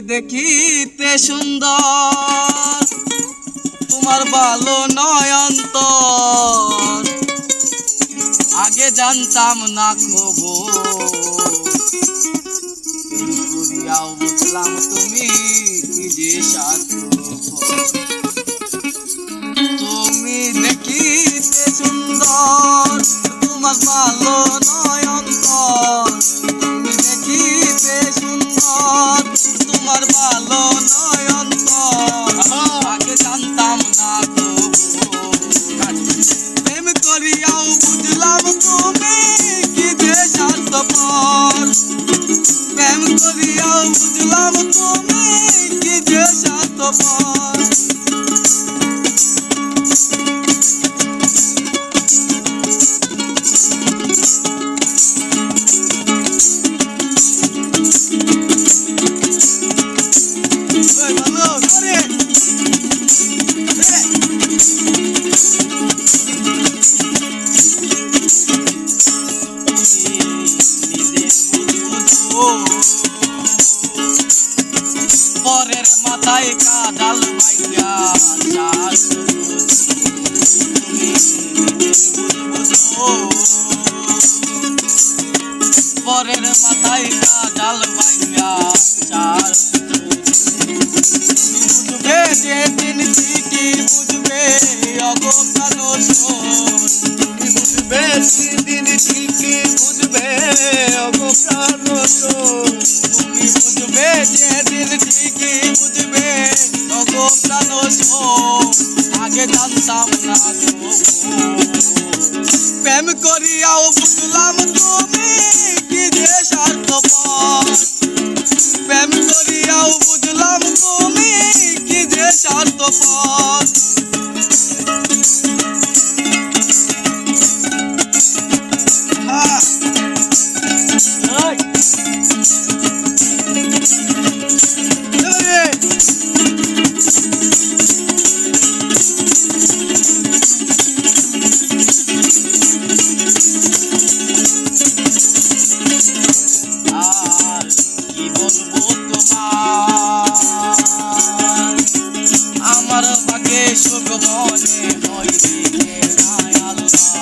দেখিতে সুন্দর, তোমার ভালো নয়ন্তর, আগে জানতাম না খবর, করিয়াও বুঝলাম তুমি কি যে স্বার্থপর। তুমি দেখিতে সুন্দর, তোমার ভালো নয়ন্তর, তুমি দেখিতে সুন্দর, তোমার ভালো নয়ন্তর, আগে জানতাম না খবর, প্রেম করিয়াও বুঝলাম তুমি কি যে স্বার্থপর, প্রেম করিয়াও বুঝলাম তুমি কি যে স্বার্থপর। পরের মাথায় কাদাল মাইয়া পরের মাথায় কাদাল মাইয়া চার, বুঝবে যেদিন ঠিকই বুঝবে অগোপ্রাণ তুমি বুঝবে সেদিন ঠিকই বুঝবে অগোপ্রাণ, তুমি বুঝবে যেদিন ঠিকই বুঝবে অগোপ্রাণ, আগে জানতাম না প্রেম করিয়াও বুঝলাম তুমি কি যে স্বার্থপর, প্রেম করিয়াও বুঝলাম তুমি কি যে স্বার্থপর। আমার ভাগে সুখ মনে হইবে নাই আল্লাহ,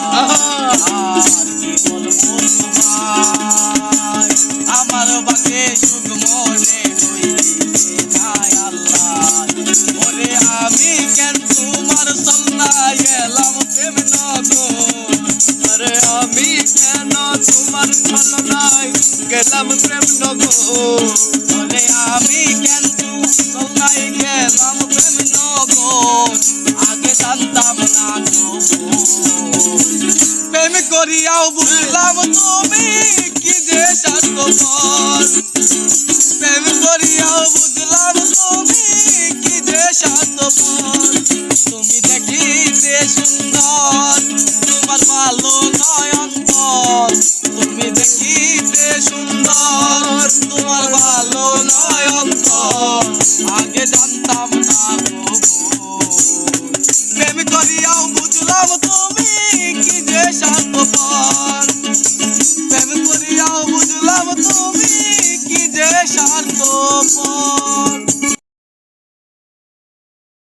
আর কি বলবো তোমায়, আমার ভাগে সুখ মনে হইবে নাই আল্লাহ, ওরে আমি কেন তোমার সন্ন্যায় গেলাম প্রেম নগর, আরে আমি কেন তোমার সন্ন্যায় গেলাম প্রেম নগর, ওরে আমি কেন সন্ন্যায় গেলাম প্রেম নগর, আগে জানতাম না খবর, প্রেম করিয়াও বুঝলাম তুমি কি যে স্বার্থপর, প্রেম করিয়াও বুঝলাম তুমি কি যে স্বার্থপর। তুমি দেখিতে সুন্দর, তোমার ভালো নয়ন্তর, তুমি দেখিতে সুন্দর, তোমার ভালো নয়ন্তর, আগে জানতাম